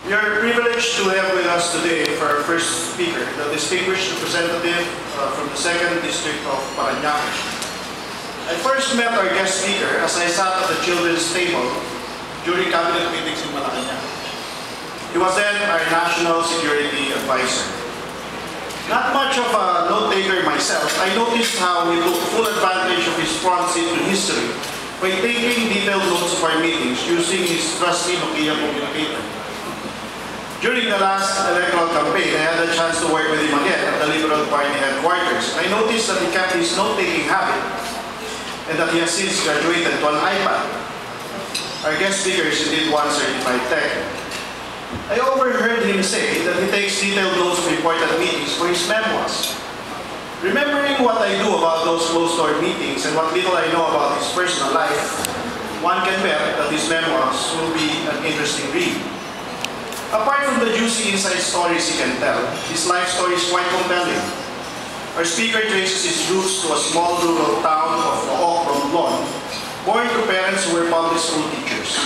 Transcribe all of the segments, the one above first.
We are privileged to have with us today for our first speaker, the distinguished representative from the 2nd District of Parañaque. I first met our guest speaker as I sat at the children's table during cabinet meetings in Malacanang. He was then our National Security Advisor. Not much of a note-taker myself, I noticed how he took full advantage of his front seat in history by taking detailed notes of our meetings using his trusty Nokia communicator. During the last electoral campaign, I had a chance to work with him again at the Liberal Party headquarters. I noticed that he kept his note-taking habit and that he has since graduated to an iPad. Our guest speaker is indeed one certified tech. I overheard him say that he takes detailed notes of important meetings for his memoirs. Remembering what I do about those closed-door meetings and what little I know about his personal life, one can bet that his memoirs will be an interesting read. Apart from the juicy inside stories he can tell, his life story is quite compelling. Our speaker traces his roots to a small rural town of Romblon, born to parents who were public school teachers.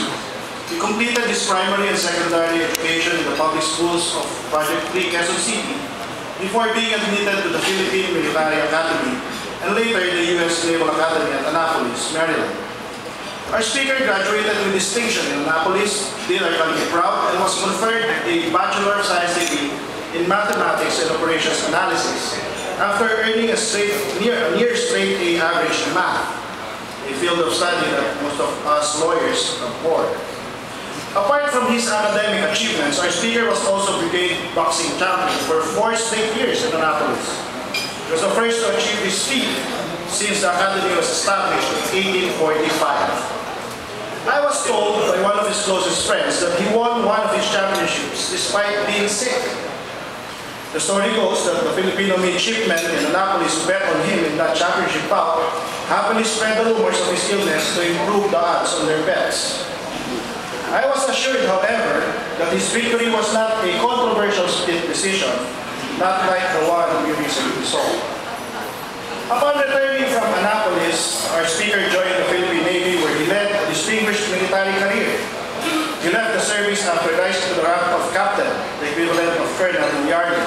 He completed his primary and secondary education in the public schools of Project 3, Quezon City, before being admitted to the Philippine Military Academy and later the U.S. Naval Academy at Annapolis, Maryland. Our speaker graduated with distinction in Annapolis, did our country proud, and was conferred a Bachelor of Science degree in Mathematics and Operations Analysis after earning a near straight A average in math, a field of study that most of us lawyers abhor. Apart from his academic achievements, our speaker was also brigade boxing champion for 4 straight years in Annapolis. He was the first to achieve this feat since the Academy was established in 1845. I was told by one of his closest friends that he won one of his championships despite being sick. The story goes that the Filipino midshipmen in Annapolis who bet on him in that championship bout happily spread the rumors of his illness to improve the odds on their bets. I was assured, however, that his victory was not a controversial split decision, not like the one we recently saw. Upon returning from Annapolis, our speaker joined the Philippine Navy where he led a distinguished military career. He left the service after rising to the rank of captain, the equivalent of colonel in the army.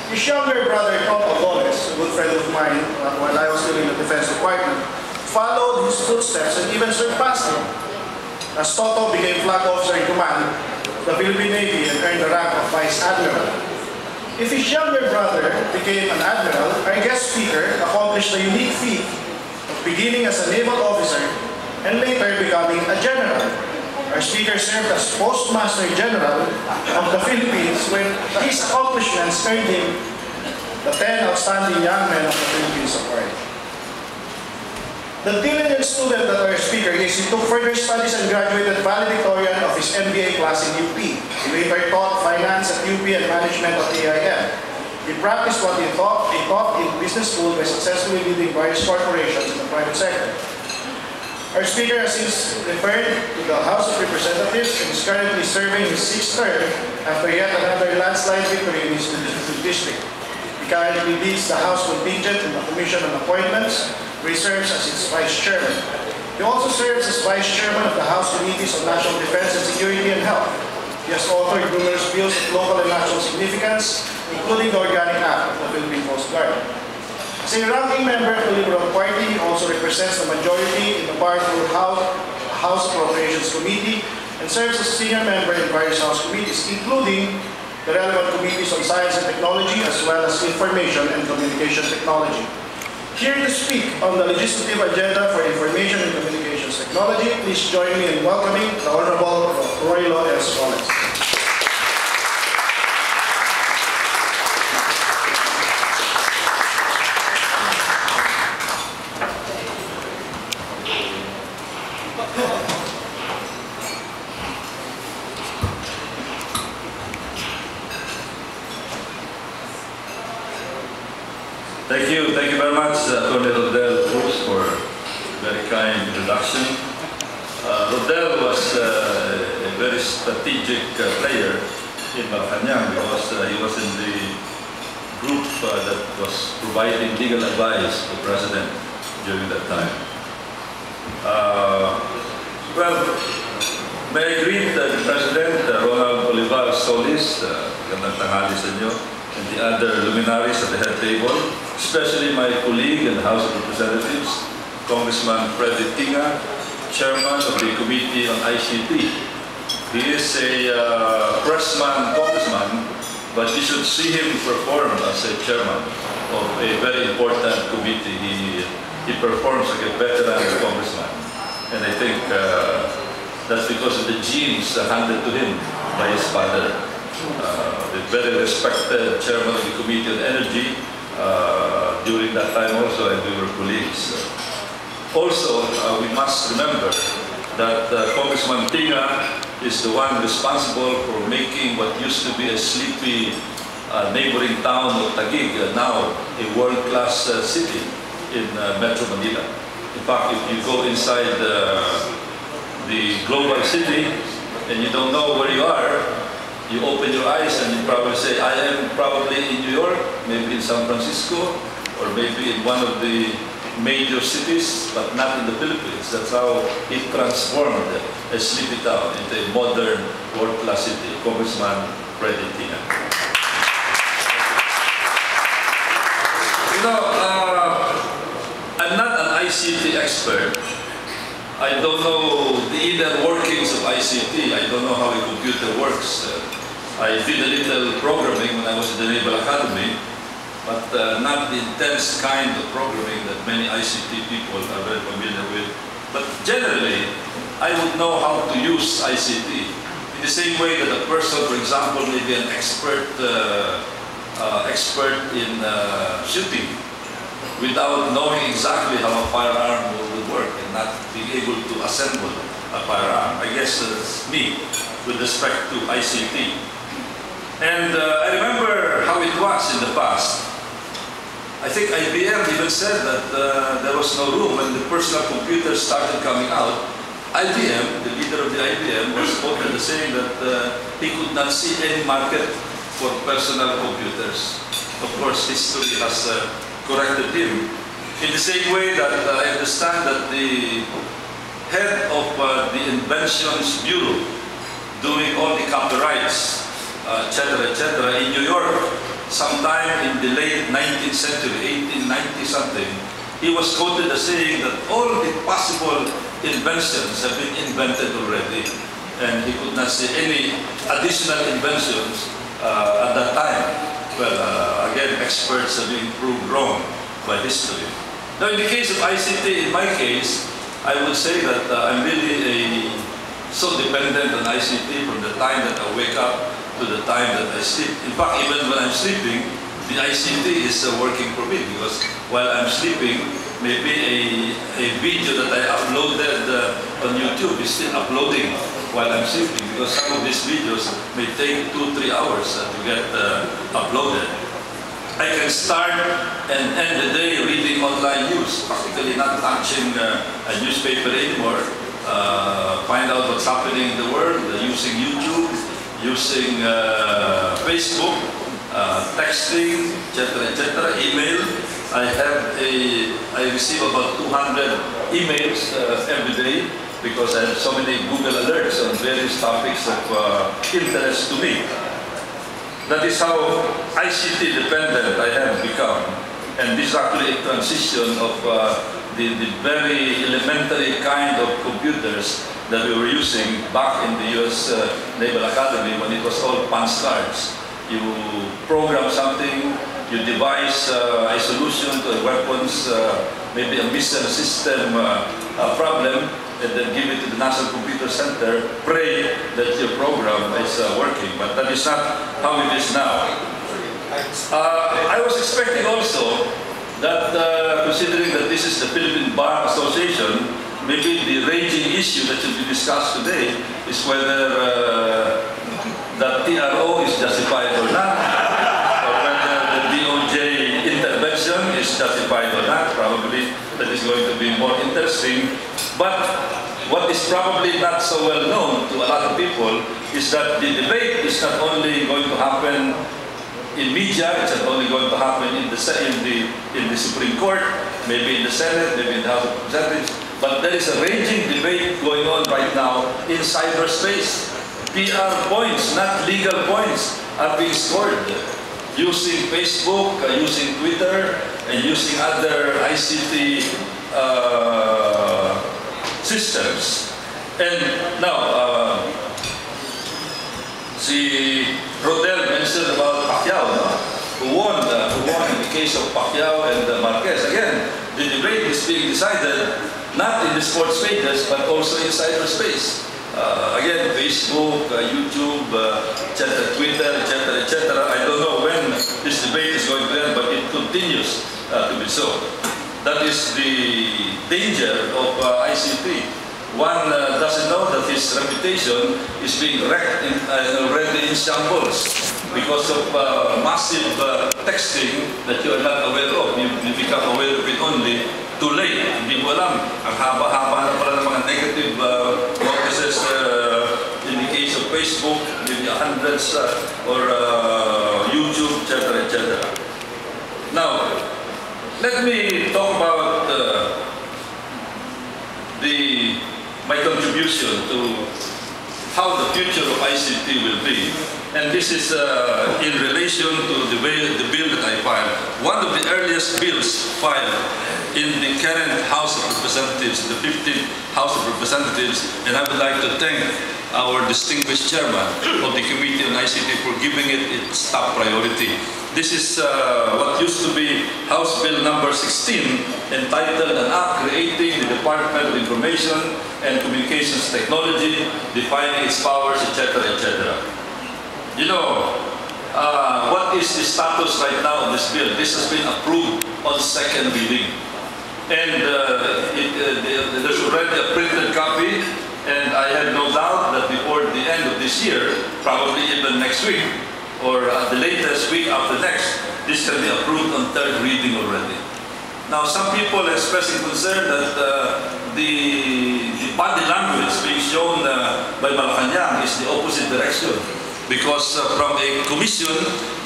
His younger brother, Roilo Golez, a good friend of mine while I was still in the Defense Department, followed his footsteps and even surpassed him. As Toto became flag officer in command of the Philippine Navy and earned the rank of Vice Admiral. If his younger brother became an admiral, our guest speaker accomplished the unique feat of beginning as a naval officer and later becoming a general. Our speaker served as Postmaster General of the Philippines, where his accomplishments earned him the 10 Outstanding Young Men of the Philippines Award. The diligent student that our speaker is, he took further studies and graduated valedictorian of his MBA class in UP. He later taught finance at UP and management at AIM. He practiced what he taught in business school by successfully leading various corporations in the private sector. Our speaker has since returned to the House of Representatives and is currently serving his 6th term after yet another landslide victory in his district. He currently leads the House contingent in the Commission on Appointments, where he serves as its Vice Chairman. He also serves as Vice Chairman of the House Committees on National Defense and Security and Health. He has authored numerous bills of local and national significance, including the Organic Act of the Philippine Coast Guard. As a ranking member of the Liberal Party, he also represents the majority in the powerful House Appropriations Committee and serves as a senior member in various House committees, including the relevant committees on Science and Technology as well as Information and Communication Technology. Here to speak on the legislative agenda for Information and Communications Technology, please join me in welcoming the Honorable Roilo Golez. Thank you very much, Atty. Rodel for a very kind introduction. Rodel was a very strategic player in Malacanang because he was in the group that was providing legal advice to the President during that time. Well, may I greet the President, Ronald Solis, Solis, magandang tanghali sa inyo, and the other luminaries at the head table, especially my colleague in the House of Representatives, Congressman Freddy Tinga, Chairman of the Committee on ICT. He is a pressman congressman, but you should see him perform as a chairman of a very important committee. He performs like a veteran congressman, and I think that's because of the genes handed to him by his father, the very respected chairman of the Committee on Energy. During that time also, and we were colleagues. Also, we must remember that Congressman Tinga is the one responsible for making what used to be a sleepy neighboring town of Taguig, now a world-class city in Metro Manila. In fact, if you go inside the global city and you don't know where you are, you open your eyes and you probably say, I am probably in New York, maybe in San Francisco, or maybe in one of the major cities, but not in the Philippines. That's how it transformed a sleepy town into a modern world-class city. Congressman Freddy Tinga. You know, I'm not an ICT expert. I don't know the inner workings of ICT. I don't know how a computer works. I did a little programming when I was at the Naval Academy, but not the intense kind of programming that many ICT people are very familiar with. But generally, I would know how to use ICT in the same way that a person, for example, may be an expert in shooting without knowing exactly how a firearm would work and not being able to assemble a firearm. I guess that's me with respect to ICT. And I remember how it was in the past. I think IBM even said that there was no room when the personal computers started coming out. IBM, the leader of the IBM, was quoted as saying that he could not see any market for personal computers. Of course, history has corrected him. In the same way that I understand that the head of the Inventions Bureau, doing all the copyrights, etc., in New York, sometime in the late 19th century, 1890 something, he was quoted as saying that all the possible inventions have been invented already, and he could not see any additional inventions at that time. Well, again, experts have been proved wrong by history. Now, in the case of ICT, in my case, I would say that I'm really so dependent on ICT from the time that I wake up to the time that I sleep. In fact, even when I'm sleeping, the ICT is working for me, because while I'm sleeping, maybe a video that I uploaded on YouTube is still uploading while I'm sleeping, because some of these videos may take 2-3 hours to get uploaded. I can start and end the day reading online news, practically not touching a newspaper anymore, find out what's happening in the world using YouTube, using Facebook, texting, etc., email. I receive about 200 emails every day because I have so many Google alerts on various topics of interest to me. That is how ICT dependent I have become. And this is actually a transition of the very elementary kind of computers that we were using back in the US Naval Academy when it was all punch cards. You program something, you devise a solution to a weapons, maybe a missile system problem, and then give it to the National Computer Center, pray that your program is working. But that is not how it is now. I was expecting also that, considering that this is the Philippine Bar Association, maybe the raging issue that should be discussed today is whether the TRO is justified or not, or whether the DOJ intervention is justified or not. Probably that is going to be more interesting. But what is probably not so well known to a lot of people is that the debate is not only going to happen in media, it's not only going to happen in the Supreme Court, maybe in the Senate, maybe in the House of Representatives, but there is a raging debate going on right now in cyberspace. PR points, not legal points, are being scored using Facebook, using Twitter, and using other ICT systems. And now, si Rodel mentioned about Pacquiao, no? who won in the case of Pacquiao and Marquez. Again, the debate is being decided not in the sports pages, but also in cyberspace. Again, Facebook, YouTube, Twitter, etc. I don't know when this debate is going to end, but it continues to be so. That is the danger of ICT. One doesn't know that his reputation is being wrecked already in shambles because of massive texting that you are not aware of. You become aware of it only too late. Hindi mo alam. Ang haba-haba na pala ng mga negative notices in the case of Facebook, maybe hundreds, or YouTube, etc. Now, let me talk about my contribution to how the future of ICT will be. And this is in relation to the bill that I filed. One of the earliest bills filed in the current House of Representatives, the 15th House of Representatives, and I would like to thank our distinguished chairman of the Committee on ICT for giving it its top priority. This is what used to be House Bill number 16, entitled an act creating the Department of Information and Communications Technology, defining its powers, etc., etc. You know, what is the status right now of this bill? This has been approved on second reading. And there's already a printed copy, and I have no doubt that before the end of this year, probably even next week, or at the latest week after next, this can be approved on third reading already. Now, some people are expressing concern that the body language being shown by Malacanang is the opposite direction. Because from a commission,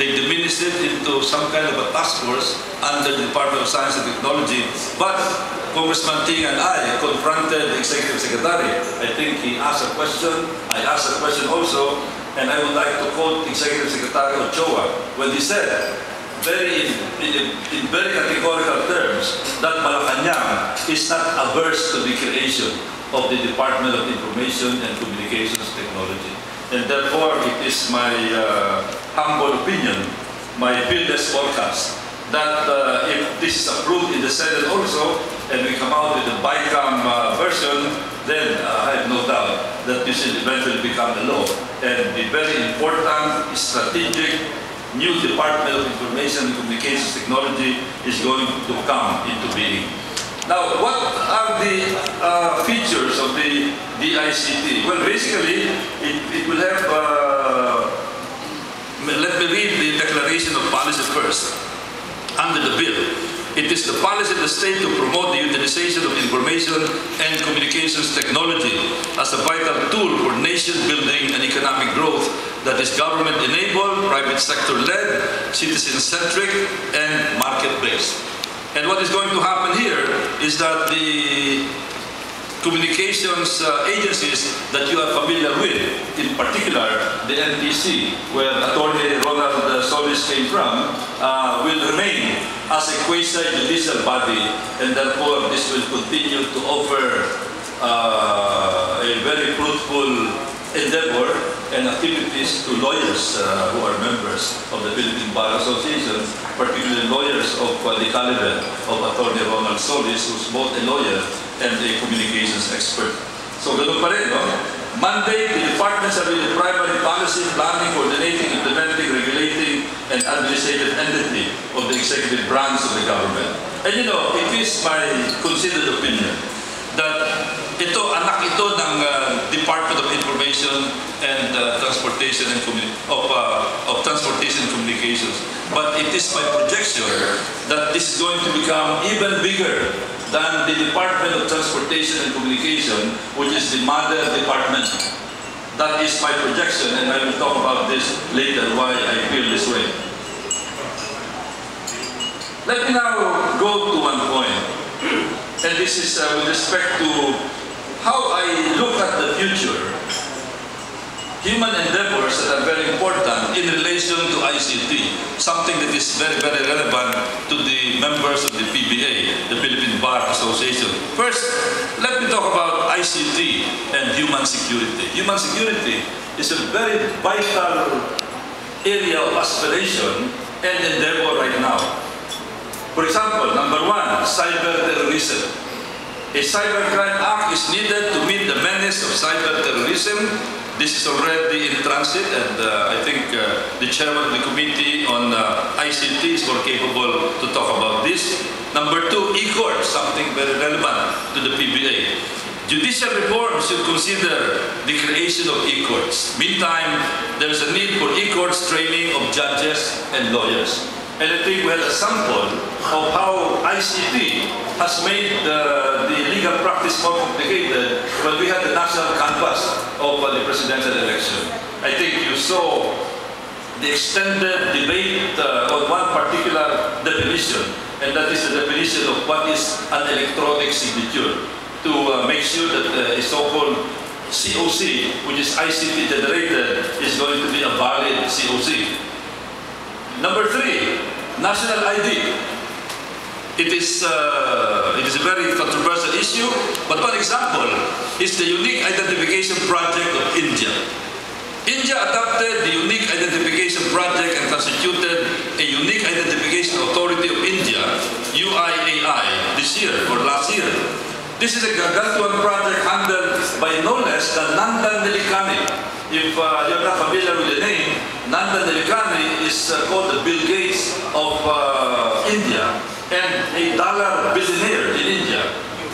they diminished it into some kind of a task force under the Department of Science and Technology. But Congressman Ting and I confronted the Executive Secretary. I think he asked a question, I asked a question also, and I would like to quote Executive Secretary Ochoa when he said, in very categorical terms, that Malacanang is not averse to the creation of the Department of Information and Communications Technology. And therefore, it is my humble opinion, my wildest forecast, that if this is approved in the Senate also, and we come out with a BICAM version, then I have no doubt that this will eventually become a law. And the very important, strategic, new Department of Information and Communications Technology is going to come into being. Now, what are the features of the DICT? Well, basically, it will have, let me read the declaration of policy first, under the bill. It is the policy of the state to promote the utilization of information and communications technology as a vital tool for nation building and economic growth that is government-enabled, private sector-led, citizen-centric, and market-based. And what is going to happen here is that the communications agencies that you are familiar with, in particular the NTC, where Atty. Ronald Solis came from, will remain as a quasi-judicial body, and therefore this will continue to offer a very fruitful endeavor and activities to lawyers who are members of the Philippine Bar Association, particularly lawyers of the caliber of Atty. Ronald Solis, who's both a lawyer and a communications expert. So, ganun pa rin, no? Monday, the department shall be the primary policy, planning, coordinating, implementing, regulating, and administrative entity of the executive branch of the government. And you know, it is my considered opinion that anak ito ng Department of Information and Transportation and Transportation and Communications. But it is my projection that this is going to become even bigger than the Department of Transportation and Communication, which is the mother department. That is my projection, and I will talk about this later, why I feel this way. Let me now go to one point, and this is with respect to how I look at the future human endeavors that are very important in relation to ICT, something that is very, very relevant to the members of the PBA, the Philippine Bar Association. First, let me talk about ICT and human security. Human security is a very vital area of aspiration and endeavor right now. For example, number one, cyber-terrorism. A cybercrime act is needed to meet the menace of cyber-terrorism. This is already in transit, and I think the chairman of the committee on ICT is more capable to talk about this. Number two, e-courts, something very relevant to the PBA. Judicial reform should consider the creation of e-courts. Meantime, there is a need for e-courts training of judges and lawyers. And I think we had a sample of how ICT has made the legal practice more complicated when we had the national canvas of the presidential election. I think you saw the extended debate on one particular definition, and that is the definition of what is an electronic signature, to make sure that a so-called COC, which is ICT generated, is going to be a valid COC. Number three, national ID. It is a very controversial issue, but one example is the Unique Identification Project of India. India adopted the Unique Identification Project and constituted a Unique Identification Authority of India, UIAI, this year or last year. This is a gargantuan project handled by no less than Nandan Nilekhani. If you're not familiar with the name, Nandan Nilekhani is called the Bill Gates of India, and a dollar billionaire in India,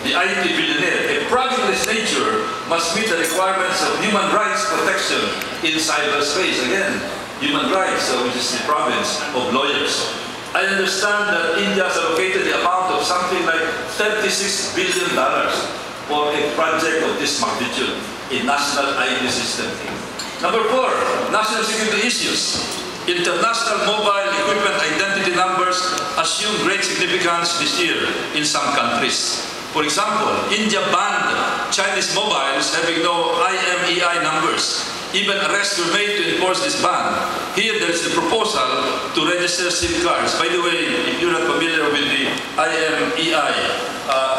the IT billionaire. A project of this nature must meet the requirements of human rights protection in cyberspace. Again, human rights, which is the province of lawyers. I understand that India has allocated the amount of something like $36 billion for a project of this magnitude, a national ID system. Number four, national security issues. International mobile equipment identity numbers assume great significance this year in some countries. For example, India banned Chinese mobiles having no IMEI numbers. Even arrests were made to enforce this ban. Here there is the proposal to register SIM cards. By the way, if you're not familiar with the IMEI,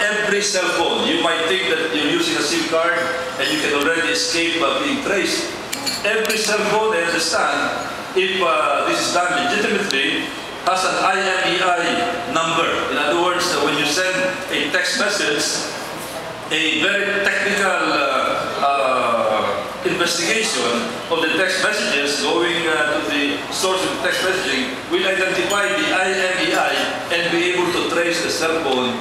every cell phone, you might think that you're using a SIM card and you can already escape being traced. Every cell phone, I understand, if this is done legitimately, has an IMEI number. In other words, when you send a text message, a very technical investigation of the text messages going to the source of text messaging will identify the IMEI and be able to trace the cell phone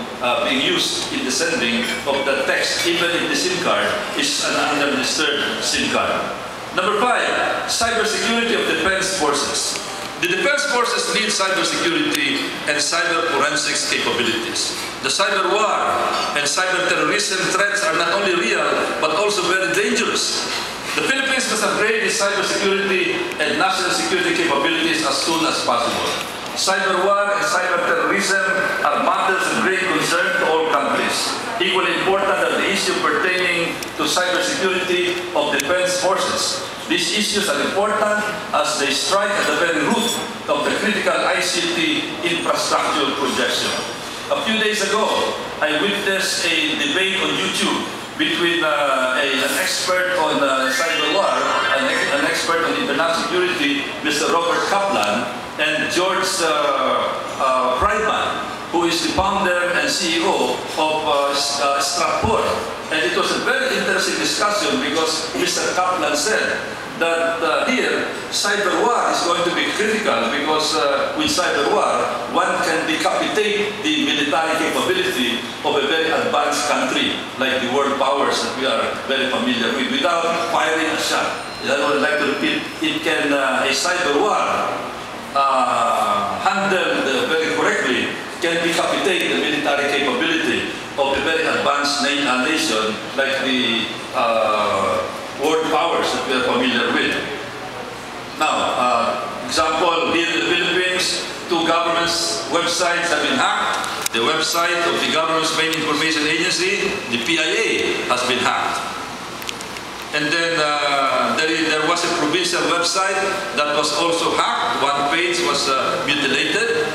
being used in the sending of the text, even if the SIM card is an unregistered SIM card. Number five, cybersecurity of defense forces. The defense forces need cybersecurity and cyber forensics capabilities. The cyber war and cyber terrorism threats are not only real, but also very dangerous. The Philippines must upgrade its cybersecurity and national security capabilities as soon as possible. Cyber war and cyber terrorism are matters of great concern to all countries. Equally important are the issue pertaining to cybersecurity of defense forces. These issues are important as they strike at the very root of the critical ICT infrastructure projection. A few days ago, I witnessed a debate on YouTube between an expert on cyber war, an expert on international security, Mr. Robert Kaplan, and George Friedman, who is the founder and CEO of Stratfor. And it was a very interesting discussion because Mr. Kaplan said that here, cyber war is going to be critical because with cyber war, one can decapitate the military capability of a very advanced country like the world powers that we are very familiar with without firing a shot. I would like to repeat, it can, a cyber war handled very correctly can decapitate the military capability of a very advanced nation like the world powers that we are familiar with. Now, example, here in the Philippines, two governments' websites have been hacked. The website of the government's main information agency, the PIA, has been hacked. And And then there was a provincial website that was also hacked. One page was mutilated.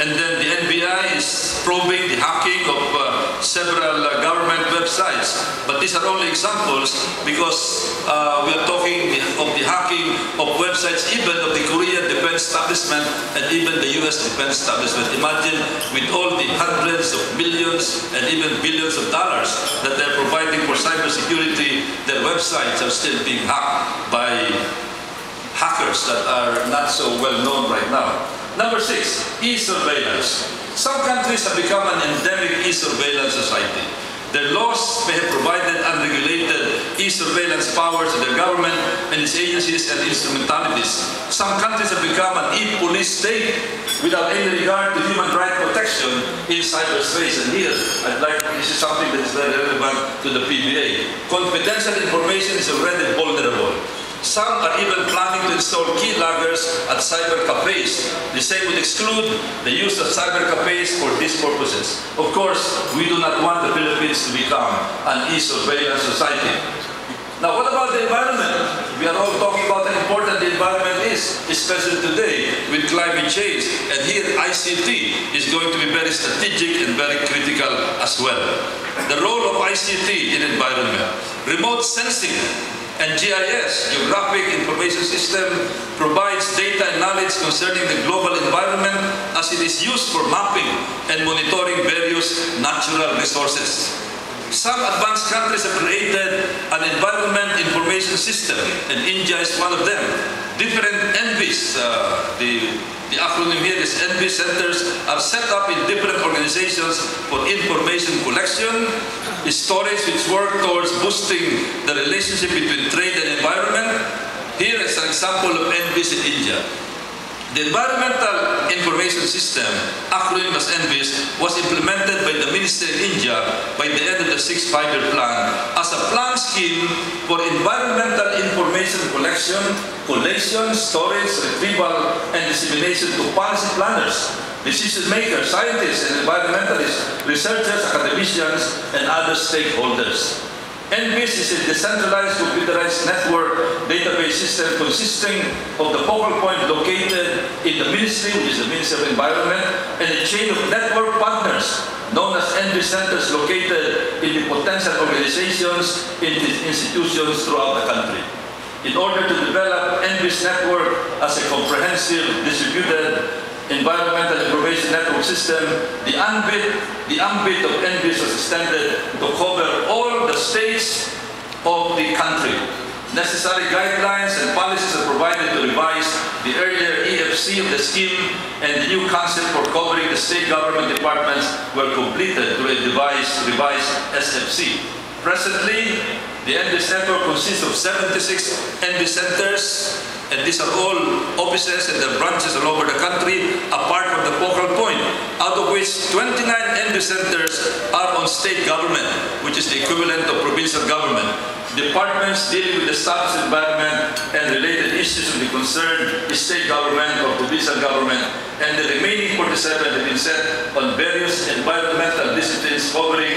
And then the NBI is probing the hacking of several government websites. But these are only examples because we are talking of the hacking of websites even of the Korean defense establishment and even the US defense establishment. Imagine with all the hundreds of millions and even billions of dollars that they're providing for cybersecurity, their websites are still being hacked by hackers that are not so well known right now. Number 6, e-surveillance. Some countries have become an endemic e-surveillance society. Their laws may have provided unregulated e-surveillance powers to their government and its agencies and instrumentalities. Some countries have become an e-police state without any regard to human rights protection in cyberspace. And here, this is something that is very relevant to the PBA. Confidential information is already vulnerable. Some are even planning to install key loggers at cyber cafes. The same would exclude the use of cyber cafes for these purposes. Of course, we do not want the Philippines to become an e-surveillance society. Now, what about the environment? We are all talking about how important the environment is, especially today with climate change. And here, ICT is going to be very strategic and very critical as well. The role of ICT in environment. Remote sensing and GIS, Geographic Information System, provides data and knowledge concerning the global environment as it is used for mapping and monitoring various natural resources. Some advanced countries have created an environment information system, and India is one of them. Different ENVIs, the acronym here is ENVI centers, are set up in different organizations for information collection, storage, which work towards boosting the relationship between trade and environment. Here is an example of ENVIs in India. The Environmental Information System, acronym as ENVIS, was implemented by the Ministry in India by the end of the 6th five-year plan as a plan scheme for environmental information collection, collation, storage, retrieval, and dissemination to policy planners, decision makers, scientists, and environmentalists, researchers, academicians, and other stakeholders. NBIS is a decentralized computerized network database system consisting of the focal point located in the ministry, which is the Ministry of Environment, and a chain of network partners known as NBIS centers located in the potential organizations in the institutions throughout the country. In order to develop NBIS network as a comprehensive, distributed environmental information network system, the ambit of NBIS was extended to cover all the states of the country. Necessary guidelines and policies are provided to revise the earlier EFC of the scheme, and the new concept for covering the state government departments were completed through a revised SFC. Presently, the NBIS network consists of 76 NBIS centers, and these are all offices and their branches all over the country, apart from the focal point, out of which 29 NBIS centers are on state government, which is the equivalent of provincial government. Departments dealing with the status environment and related issues will be concerned with state government or provincial government, and the remaining 47 have been set on various environmental disciplines covering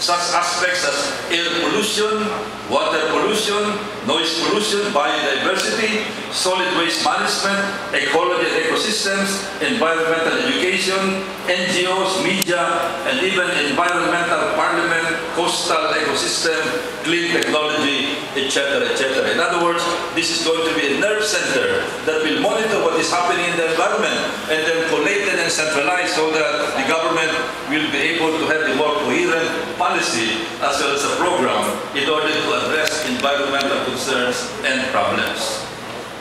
such aspects as air pollution, water pollution, noise pollution, biodiversity, solid waste management, ecology and ecosystems, environmental education, NGOs, media, and even environmental parliament, coastal ecosystem, clean technology, etc., etc. In other words, this is going to be a nerve center that will monitor what is happening in the environment and then collate it and centralize so that the government will be able to have a more coherent policy as well as a program in order to address environmental concerns and problems.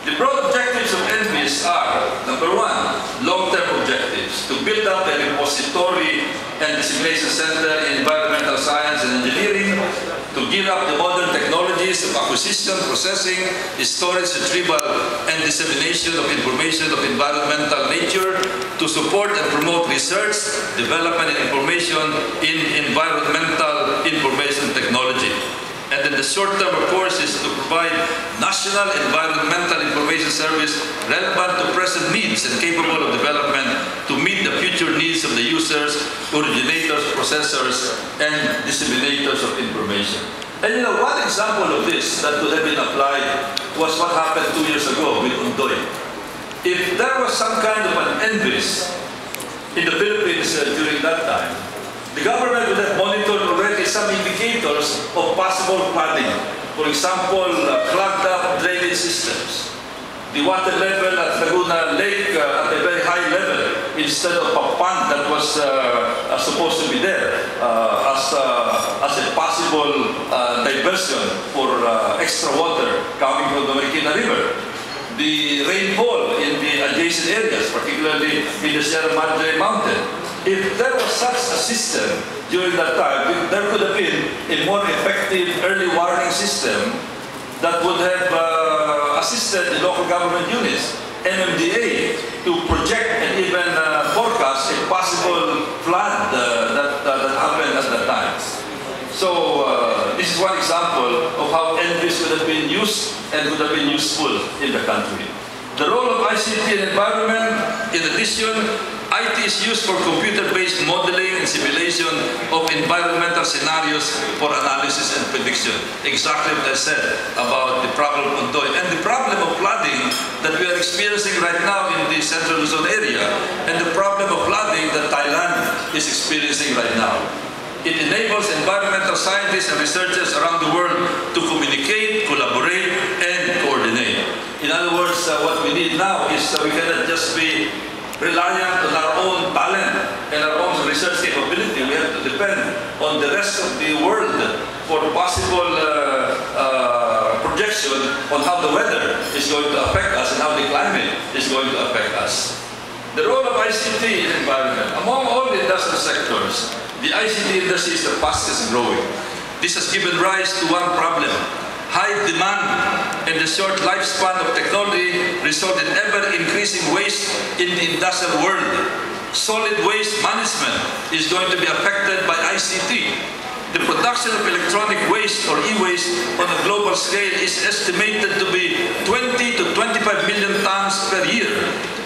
The broad objectives of NBIS are, number 1, long-term objectives, to build up a repository and dissemination center in environmental science and engineering, to gear up the modern technologies of acquisition, processing, storage, retrieval, and dissemination of information of environmental nature, to support and promote research, development, and information in environmental information technology. And then the short term, of course, is to provide national environmental information service relevant to present needs and capable of development to meet the future needs of the users, originators, processors, and disseminators of information. And you know, one example of this that could have been applied was what happened 2 years ago with Ondoy. If there was some kind of an NBIS in the Philippines during that time, the government would have monitored already some indicators of possible flooding. For example, clogged up drainage systems. The water level at Laguna Lake at a very high level instead of a pond that was supposed to be there as a possible diversion for extra water coming from the Marikina River. The rainfall in the adjacent areas, particularly in the Sierra Madre Mountain. If there was such a system during that time, there could have been a more effective early warning system that would have assisted the local government units, MMDA, to project and even forecast a possible flood that happened at that time. So this is one example of how NBIS could have been used and would have been useful in the country. The role of ICT in environment, in addition, IT is used for computer-based modeling and simulation of environmental scenarios for analysis and prediction. Exactly what I said about the problem of Ondoy and the problem of flooding that we are experiencing right now in the Central Luzon area and the problem of flooding that Thailand is experiencing right now. It enables environmental scientists and researchers around the world to communicate, collaborate, and coordinate. In other words, what we need now is we cannot just be reliant on our own talent and our own research capability. We have to depend on the rest of the world for possible projection on how the weather is going to affect us and how the climate is going to affect us. The role of ICT in environment. Among all the industrial sectors, the ICT industry is the fastest growing. This has given rise to one problem. High demand and the short lifespan of technology result in ever-increasing waste in the industrial world. Solid waste management is going to be affected by ICT. The production of electronic waste or e-waste on a global scale is estimated to be 20 to 25 million tons per year,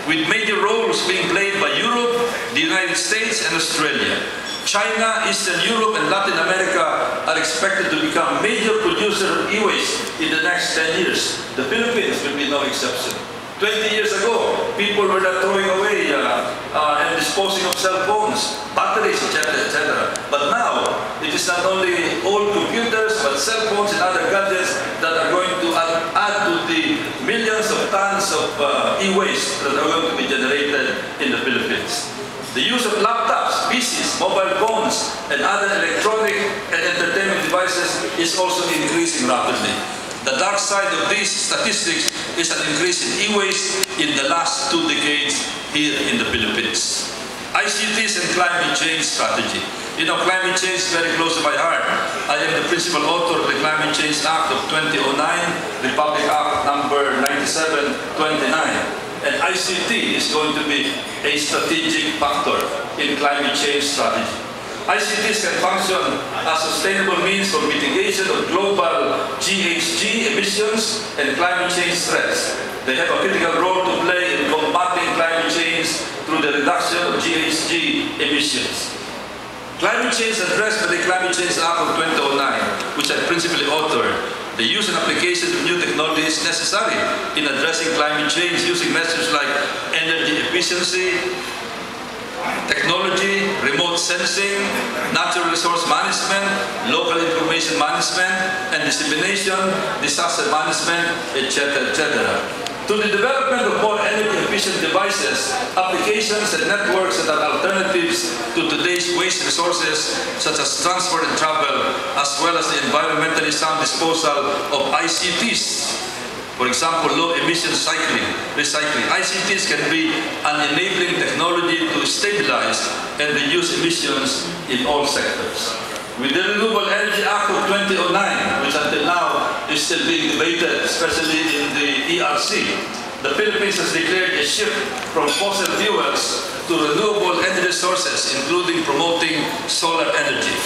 with major roles being played by Europe, the United States, and Australia. China, Eastern Europe, and Latin America are expected to become major producers of e-waste in the next 10 years. The Philippines will be no exception. 20 years ago, people were not throwing away and disposing of cell phones, batteries, etc., etc. But now, it is not only old computers, but cell phones and other gadgets that are going to add to the millions of tons of e-waste that are going to be generated in the Philippines. The use of laptops, PCs, mobile phones, and other electronic and entertainment devices is also increasing rapidly. The dark side of these statistics is an increase in e-waste in the last 2 decades here in the Philippines. ICTs and climate change strategy. You know, climate change is very close to my heart. I am the principal author of the Climate Change Act of 2009, Republic Act number 9729. And ICT is going to be a strategic factor in climate change strategy. ICTs can function as sustainable means for mitigation of global GHG emissions and climate change threats. They have a critical role to play in combating climate change through the reduction of GHG emissions. Climate change addressed by the Climate Change Act of 2009, which I principally authored. The use and application of new technology is necessary in addressing climate change using measures like energy efficiency, technology, remote sensing, natural resource management, local information management, and dissemination, disaster management, etc., etc. To the development of more energy-efficient devices, applications, and networks that are alternatives to today's waste resources, such as transport and travel, as well as the environmentally sound disposal of ICTs. For example, low-emission recycling. ICTs can be an enabling technology to stabilize and reduce emissions in all sectors. With the Renewable Energy Act of 2009, which until now is still being debated, especially in the ERC, the Philippines has declared a shift from fossil fuels to renewable energy sources, including promoting solar energy.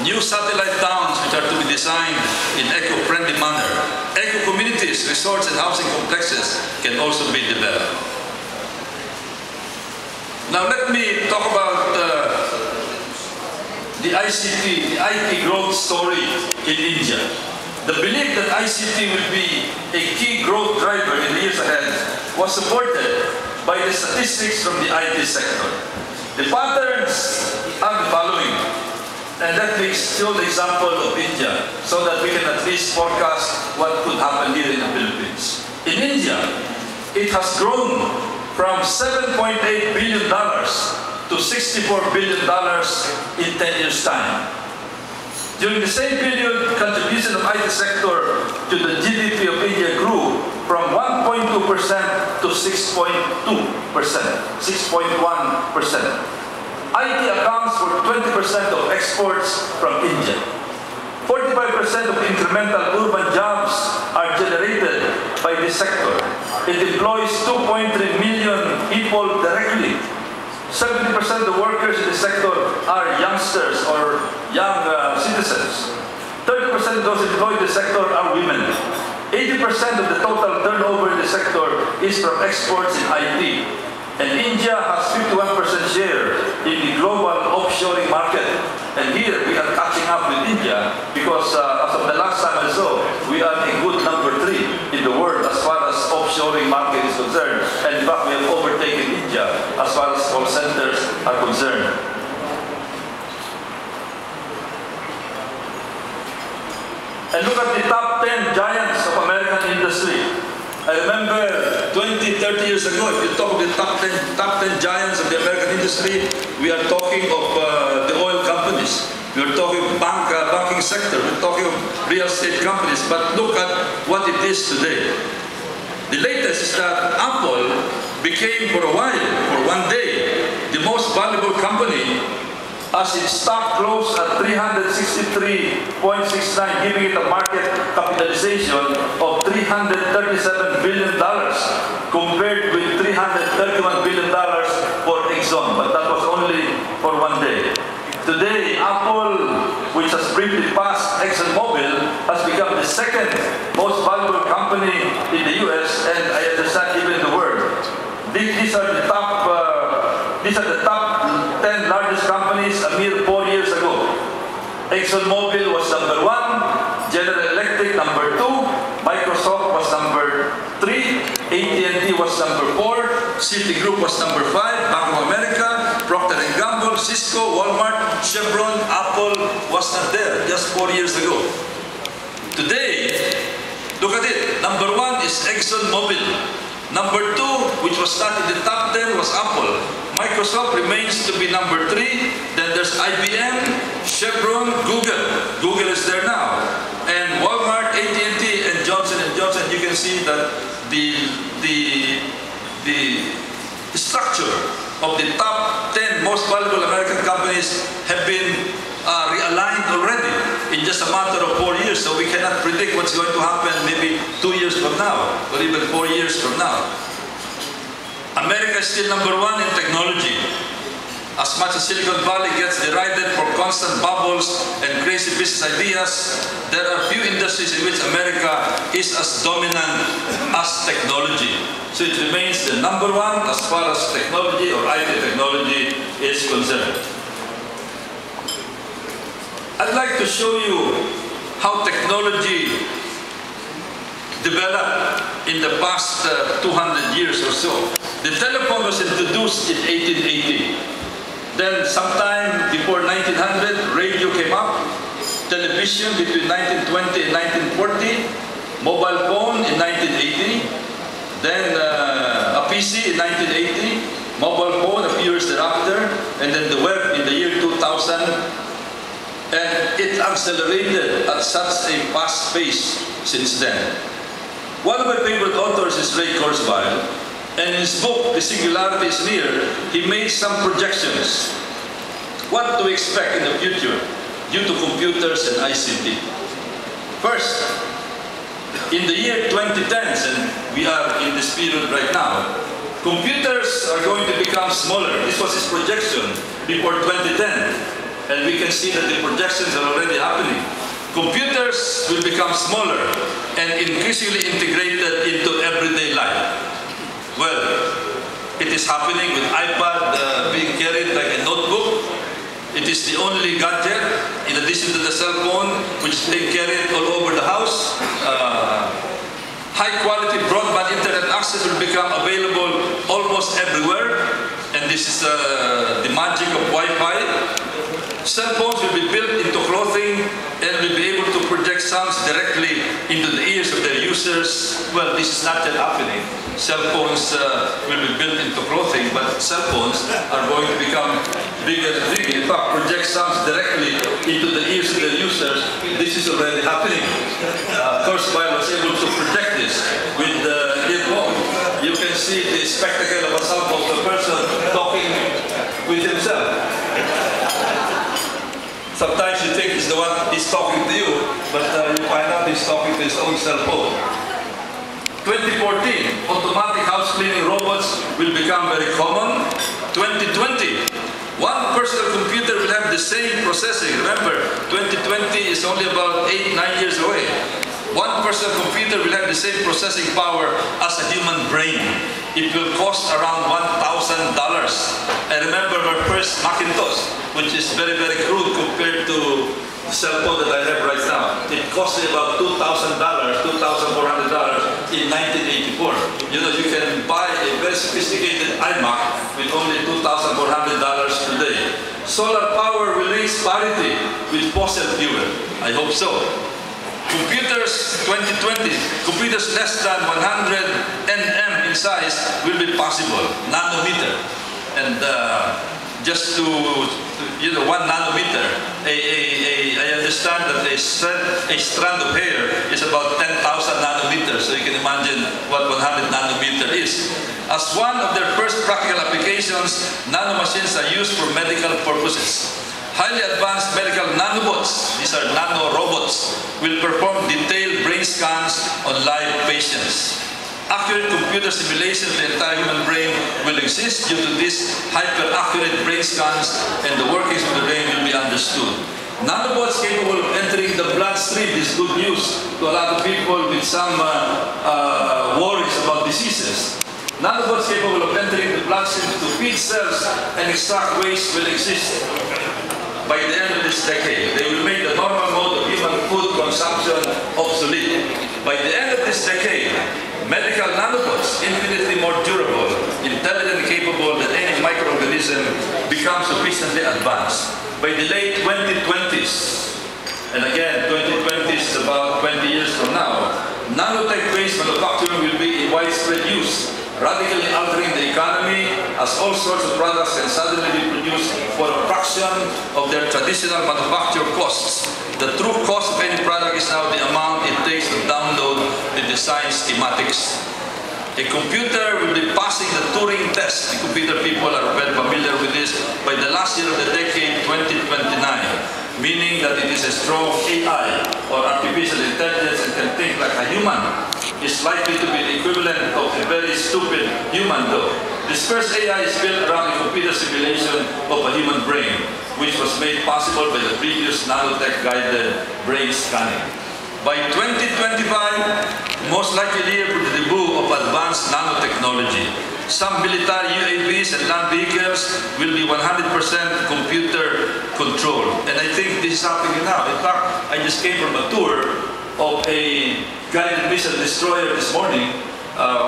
New satellite towns which are to be designed in eco-friendly manner. Eco-communities, resorts, and housing complexes can also be developed. Now let me talk about the ICT, the IT growth story in India. The belief that ICT will be a key growth driver in the years ahead was supported by the statistics from the IT sector. The patterns are the following, and let me show the example of India so that we can at least forecast what could happen here in the Philippines. In India, it has grown from $7.8 billion to $64 billion in 10 years' time. During the same period, contribution of IT sector to the GDP of India grew from 1.2% to 6.2%, 6.1%. IT accounts for 20% of exports from India. 45% of incremental urban jobs are generated by this sector. It employs 2.3 million people directly. 70% of the workers in the sector are youngsters or young citizens. 30% of those employed in the sector are women. 80% of the total turnover in the sector is from exports in IT. And India has 51% share in the global offshoring market. And here we are catching up with India because as of the last time I saw, we are a good number 3 in the world as far as offshoring market is concerned. And in fact, we have overtaken India as far as call centers are concerned. And look at the top 10 giants of American industry. I remember 20, 30 years ago, if you talk of the top 10 giants of the American industry, we are talking of the oil companies. We are talking of banking sector. We're talking of real estate companies. But look at what it is today. The latest is that Apple became for a while, for one day, the most valuable company as its stock closed at $363.69, giving it a market capitalization of $337 billion compared with $331 billion for Exxon, but that was only for one day. Today, Apple, which has briefly passed ExxonMobil, has become the second most valuable company in the US and I understand even in the world. These are the top 10 largest companies a mere 4 years ago. ExxonMobil was number 1, General Electric number 2, Microsoft was number 3, AT&T was number 4, Citigroup was number 5, Bank of America, Procter & Gamble, Cisco, Walmart, Chevron, Apple was not there just 4 years ago. Today, look at it, number 1 is ExxonMobil. Number 2, which was not in the top 10, was Apple. Microsoft remains to be number 3. Then there's IBM, Chevron, Google. Google is there now. And Walmart, AT&T, and Johnson & Johnson. You can see that the structure of the top 10 most valuable American companies have been realigned already in just a matter of 4 years. So we cannot predict what's going to happen maybe 2 years from now or even 4 years from now. America is still number 1 in technology. As much as Silicon Valley gets derided for constant bubbles and crazy business ideas, there are few industries in which America is as dominant as technology. So it remains the number 1 as far as technology or IT technology is concerned. I'd like to show you how technology developed in the past 200 years or so. The telephone was introduced in 1880. Then sometime before 1900, radio came up, television between 1920 and 1940, mobile phone in 1980, then a PC in 1980, mobile phone a few years thereafter, and then the web in the year 2000. And it accelerated at such a fast pace since then. One of my favorite authors is Ray Kurzweil, and in his book, The Singularity is Near, he made some projections. What to expect in the future due to computers and ICT. First, in the year 2010s, and we are in this period right now, computers are going to become smaller. This was his projection before 2010. And we can see that the projections are already happening. Computers will become smaller and increasingly integrated into everyday life. Well, it is happening with iPad being carried like a notebook. It is is the only gadget, in addition to the cell phone, which is being carried all over the house. High-quality broadband internet access will become available almost everywhere, and this is the magic of Wi-Fi. Cell phones will be built into clothing and will be able to project sounds directly into the ears of their users. Well, this is not yet happening. Cell phones will be built into clothing, but cell phones are going to become bigger and bigger. In fact, project sounds directly into the ears of their users. This is already happening. Kurzweil was able to project this with the earphone. You can see the spectacle of a sound of the person talking with himself. Sometimes you think he's the one he's talking to you, but you find out he's talking to his own cell phone. 2014, automatic house cleaning robots will become very common. 2020, one personal computer will have the same processing. Remember, 2020 is only about 8-9 years away. One personal computer will have the same processing power as a human brain. It will cost around $1,000. I remember my first Macintosh, which is very, very crude compared to the cell phone that I have right now. It cost me about $2,000, $2,400 in 1984. You know, you can buy a very sophisticated iMac with only $2,400 today. Solar power will reach parity with fossil fuel. I hope so. Computers 2020, computers less than 100 nm in size will be possible, nanometer. And just to, you know, 1 nanometer, I understand that a strand of hair is about 10,000 nanometers, so you can imagine what 100 nanometer is. As one of their first practical applications, nanomachines are used for medical purposes. Highly advanced medical nanobots, these are nanorobots, will perform detailed brain scans on live patients. Accurate computer simulation of the entire human brain will exist due to these hyper-accurate brain scans, and the workings of the brain will be understood. Nanobots capable of entering the bloodstream is good news to a lot of people with some worries about diseases. Nanobots capable of entering the bloodstream to feed cells and extract waste will exist. By the end of this decade, they will make the normal mode of human food consumption obsolete. By the end of this decade, medical nanobots, infinitely more durable, intelligent and capable than any microorganism, become sufficiently advanced. By the late 2020s, and again, 2020 is about 20 years from now, nanotech-based manufacturing will be in widespread use, radically altering the economy, as all sorts of products can suddenly be produced for a fraction of their traditional manufacture costs. The true cost of any product is now the amount it takes to download the design schematics. A computer will be passing the Turing test. The computer people are very familiar with this by the last year of the decade, 2029, meaning that it is a strong AI or artificial intelligence and can think like a human. Is likely to be the equivalent of a very stupid human though. This first AI is built around a computer simulation of a human brain, which was made possible by the previous nanotech-guided brain scanning. By 2025, most likely year for the debut of advanced nanotechnology. Some military UAVs and land vehicles will be 100% computer controlled. And I think this is happening now. In fact, I just came from a tour of a guided missile destroyer this morning,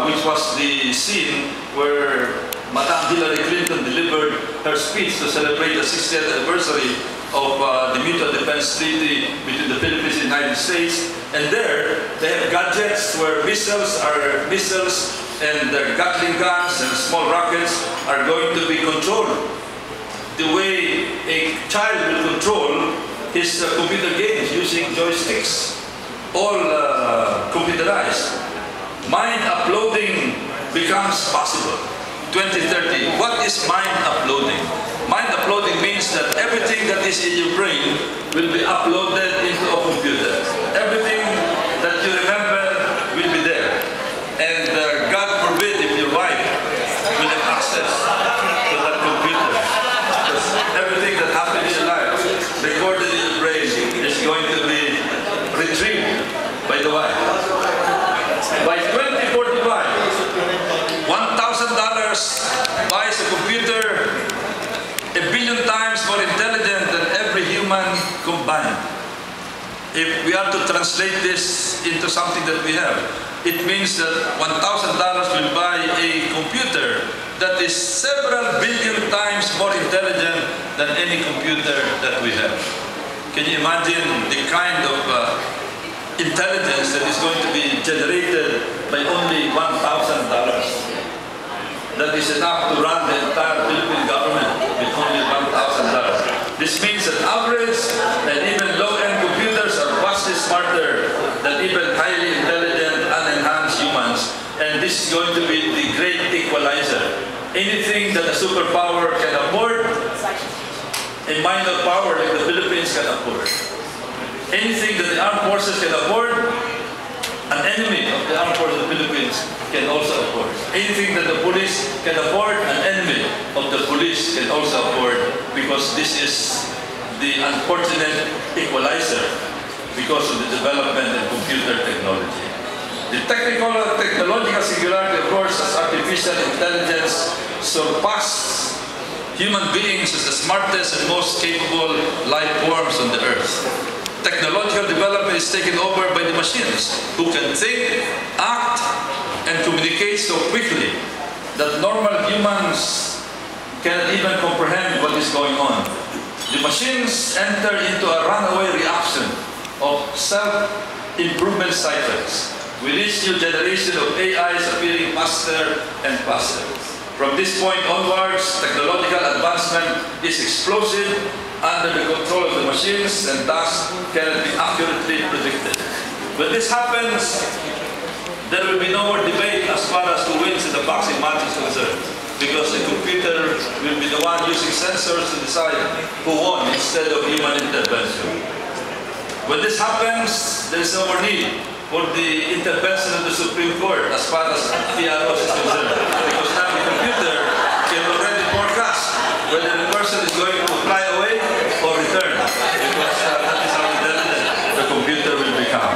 which was the scene where Madam Hillary Clinton delivered her speech to celebrate the 60th anniversary of the Mutual Defense Treaty between the Philippines and the United States. And there, they have gadgets where missiles and Gatling guns and small rockets are going to be controlled the way a child will control his computer games using joysticks. All computerized. Mind uploading becomes possible. 2030. What is mind uploading? Mind uploading means that everything that is in your brain will be uploaded into a computer. Everything that you remember will be there. And God forbid if your wife will have access to that computer. Because everything that happened in your life recorded in your brain is going to be retrieved by the wife. By 2045, $1,000 buys a computer 1 billion times more intelligent than have to translate this into something that we have. It means that $1,000 will buy a computer that is several billion times more intelligent than any computer that we have. Can you imagine the kind of intelligence that is going to be generated by only $1,000? That is enough to run the entire Philippine government with only $1,000. This means that average and even low-end computers are vastly smarter than even highly intelligent, unenhanced humans. And this is going to be the great equalizer. Anything that a superpower can afford, a minor power like the Philippines can afford. Anything that the armed forces can afford, an enemy of the armed forces of the Philippines can also afford. Anything that the police can afford, an enemy of the police can also afford, because this is the unfortunate equalizer because of the development in computer technology. The technological singularity, of course, as artificial intelligence surpassed human beings as the smartest and most capable life forms on the earth. Technological development is taken over by the machines, who can think, act, and communicate so quickly that normal humans cannot even comprehend what is going on. The machines enter into a runaway reaction of self-improvement cycles, with each new generation of AIs appearing faster and faster. From this point onwards, technological advancement is explosive under the control of the machines and thus cannot be accurately predicted. When this happens, there will be no more debate as far as who wins in the boxing match is concerned, because the computer will be the one using sensors to decide who won instead of human intervention. When this happens, there is no more need for the intervention of the Supreme Court as far as PROs is concerned, because now the computer can already forecast whether the person is going to fly away or return, because that is how intelligent the computer will become.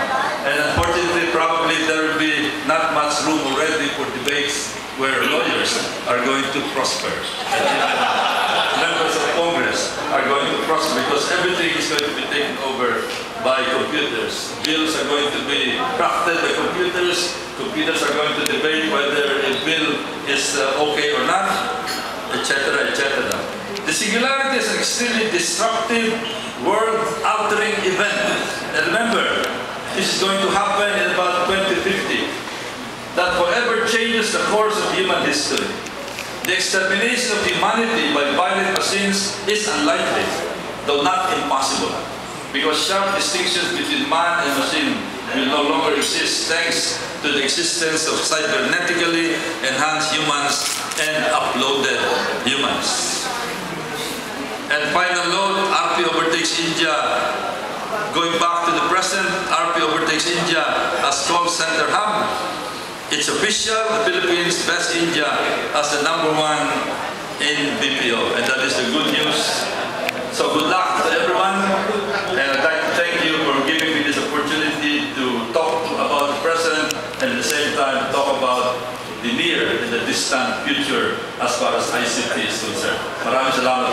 And unfortunately, probably there will be not much room already for debates where lawyers are going to prosper, and even members of Congress are going to prosper, because everything is going to be taken over by computers. Bills are going to be crafted by computers. Computers are going to debate whether a bill is okay or not, etc., etc. The singularity is an extremely disruptive, world-altering event. And remember, this is going to happen in about 2050. That forever changes the course of human history. The extermination of humanity by violent machines is unlikely, though not impossible, because sharp distinctions between man and machine will no longer exist thanks to the existence of cybernetically enhanced humans and uploaded humans. And final note, RP overtakes India. Going back to the present, RP overtakes India as call center hub. It's official, the Philippines best India as the #1 in BPO, and that is the good news. So good luck to everyone, and I'd like to thank you for giving me this opportunity to talk about the present and at the same time talk about the near and the distant future as far as ICT is concerned. Maraming salamat.